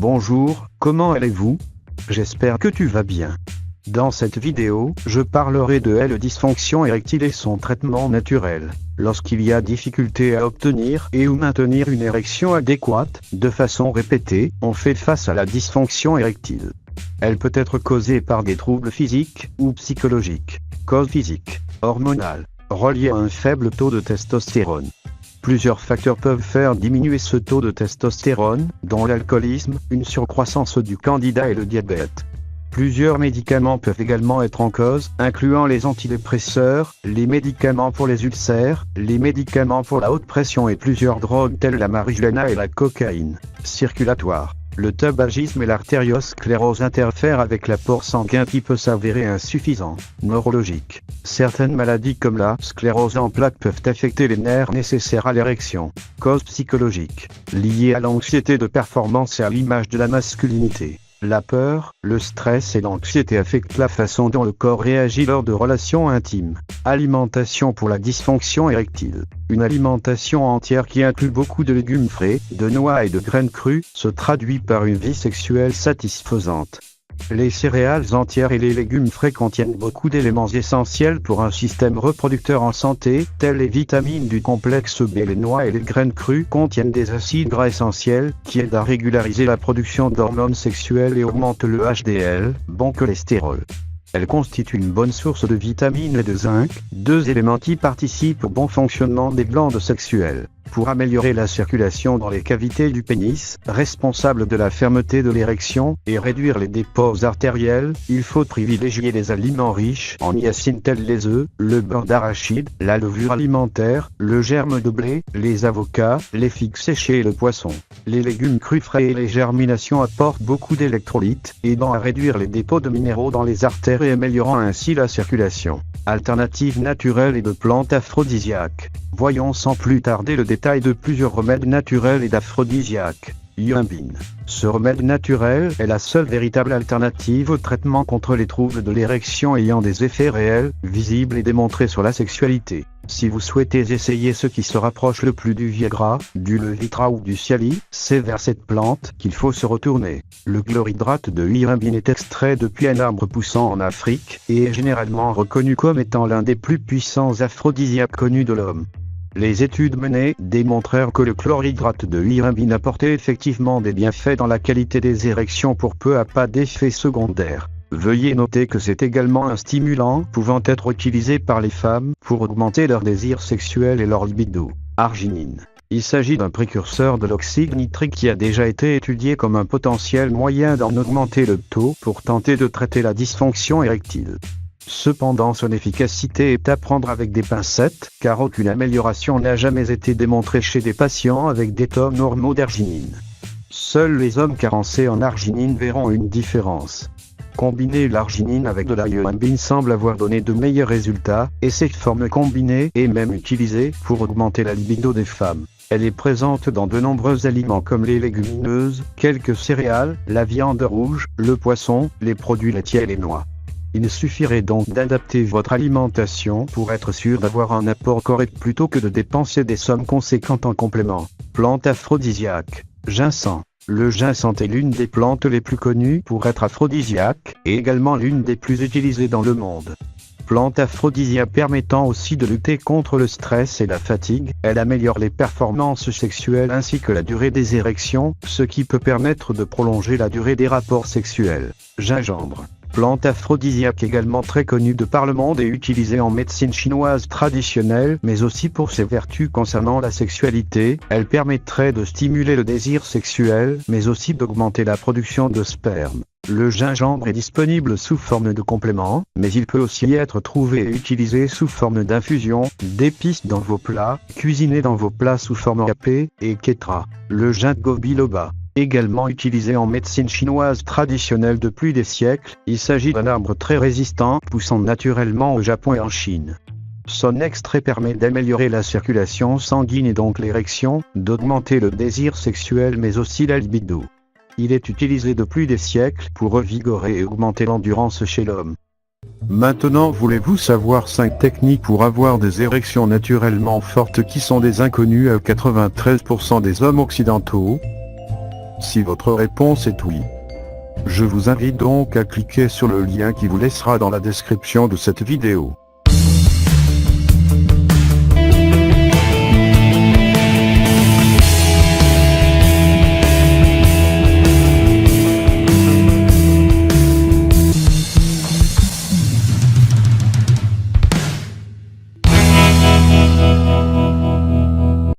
Bonjour, comment allez-vous? J'espère que tu vas bien. Dans cette vidéo, je parlerai de la dysfonction érectile et son traitement naturel. Lorsqu'il y a difficulté à obtenir et ou maintenir une érection adéquate, de façon répétée, on fait face à la dysfonction érectile. Elle peut être causée par des troubles physiques ou psychologiques. Cause physique, hormonale, reliée à un faible taux de testostérone. Plusieurs facteurs peuvent faire diminuer ce taux de testostérone, dont l'alcoolisme, une surcroissance du candidat et le diabète. Plusieurs médicaments peuvent également être en cause, incluant les antidépresseurs, les médicaments pour les ulcères, les médicaments pour la haute pression et plusieurs drogues telles la marijuana et la cocaïne. Circulatoire. Le tabagisme et l'artériosclérose interfèrent avec l'apport sanguin qui peut s'avérer insuffisant. Neurologique. Certaines maladies comme la sclérose en plaques peuvent affecter les nerfs nécessaires à l'érection. Cause psychologique. Liée à l'anxiété de performance et à l'image de la masculinité. La peur, le stress et l'anxiété affectent la façon dont le corps réagit lors de relations intimes. Alimentation pour la dysfonction érectile. Une alimentation entière qui inclut beaucoup de légumes frais, de noix et de graines crues, se traduit par une vie sexuelle satisfaisante. Les céréales entières et les légumes frais contiennent beaucoup d'éléments essentiels pour un système reproducteur en santé, tels les vitamines du complexe B. Les noix et les graines crues contiennent des acides gras essentiels, qui aident à régulariser la production d'hormones sexuelles et augmentent le HDL, bon cholestérol. Elles constituent une bonne source de vitamines et de zinc, deux éléments qui participent au bon fonctionnement des glandes sexuelles. Pour améliorer la circulation dans les cavités du pénis, responsable de la fermeté de l'érection, et réduire les dépôts artériels, il faut privilégier les aliments riches en niacine tels les œufs, le beurre d'arachide, la levure alimentaire, le germe de blé, les avocats, les figues séchées et le poisson. Les légumes crus frais et les germinations apportent beaucoup d'électrolytes, aidant à réduire les dépôts de minéraux dans les artères et améliorant ainsi la circulation. Alternatives naturelles et de plantes aphrodisiaques. Voyons sans plus tarder le détail de plusieurs remèdes naturels et d'aphrodisiaques. Yumbine. Ce remède naturel est la seule véritable alternative au traitement contre les troubles de l'érection ayant des effets réels, visibles et démontrés sur la sexualité. Si vous souhaitez essayer ce qui se rapproche le plus du Viagra, du Levitra ou du Cialis, c'est vers cette plante qu'il faut se retourner. Le chlorhydrate de Yumbine est extrait depuis un arbre poussant en Afrique, et est généralement reconnu comme étant l'un des plus puissants aphrodisiaques connus de l'homme. Les études menées démontrèrent que le chlorhydrate de Yumbine apportait effectivement des bienfaits dans la qualité des érections pour peu à pas d'effets secondaires. Veuillez noter que c'est également un stimulant pouvant être utilisé par les femmes pour augmenter leur désir sexuel et leur libido. Arginine. Il s'agit d'un précurseur de l'oxyde nitrique qui a déjà été étudié comme un potentiel moyen d'en augmenter le taux pour tenter de traiter la dysfonction érectile. Cependant son efficacité est à prendre avec des pincettes, car aucune amélioration n'a jamais été démontrée chez des patients avec des taux normaux d'arginine. Seuls les hommes carencés en arginine verront une différence. Combiner l'arginine avec de la yumbine semble avoir donné de meilleurs résultats, et cette forme combinée est même utilisée pour augmenter la libido des femmes. Elle est présente dans de nombreux aliments comme les légumineuses, quelques céréales, la viande rouge, le poisson, les produits laitiers et les noix. Il suffirait donc d'adapter votre alimentation pour être sûr d'avoir un apport correct plutôt que de dépenser des sommes conséquentes en complément. Plante aphrodisiaque. Ginseng. Le ginseng est l'une des plantes les plus connues pour être aphrodisiaque, et également l'une des plus utilisées dans le monde. Plante aphrodisiaque permettant aussi de lutter contre le stress et la fatigue, elle améliore les performances sexuelles ainsi que la durée des érections, ce qui peut permettre de prolonger la durée des rapports sexuels. Gingembre. Plante aphrodisiaque également très connue de par le monde et utilisée en médecine chinoise traditionnelle, mais aussi pour ses vertus concernant la sexualité, elle permettrait de stimuler le désir sexuel, mais aussi d'augmenter la production de sperme. Le gingembre est disponible sous forme de complément, mais il peut aussi être trouvé et utilisé sous forme d'infusion, d'épices dans vos plats, cuisiné dans vos plats sous forme râpée, etc. Le ginkgo biloba. Également utilisé en médecine chinoise traditionnelle depuis des siècles, il s'agit d'un arbre très résistant, poussant naturellement au Japon et en Chine. Son extrait permet d'améliorer la circulation sanguine et donc l'érection, d'augmenter le désir sexuel mais aussi la libido. Il est utilisé depuis des siècles pour revigorer et augmenter l'endurance chez l'homme. Maintenant, voulez-vous savoir 5 techniques pour avoir des érections naturellement fortes qui sont des inconnues à 93% des hommes occidentaux? Si votre réponse est oui, je vous invite donc à cliquer sur le lien qui vous laissera dans la description de cette vidéo.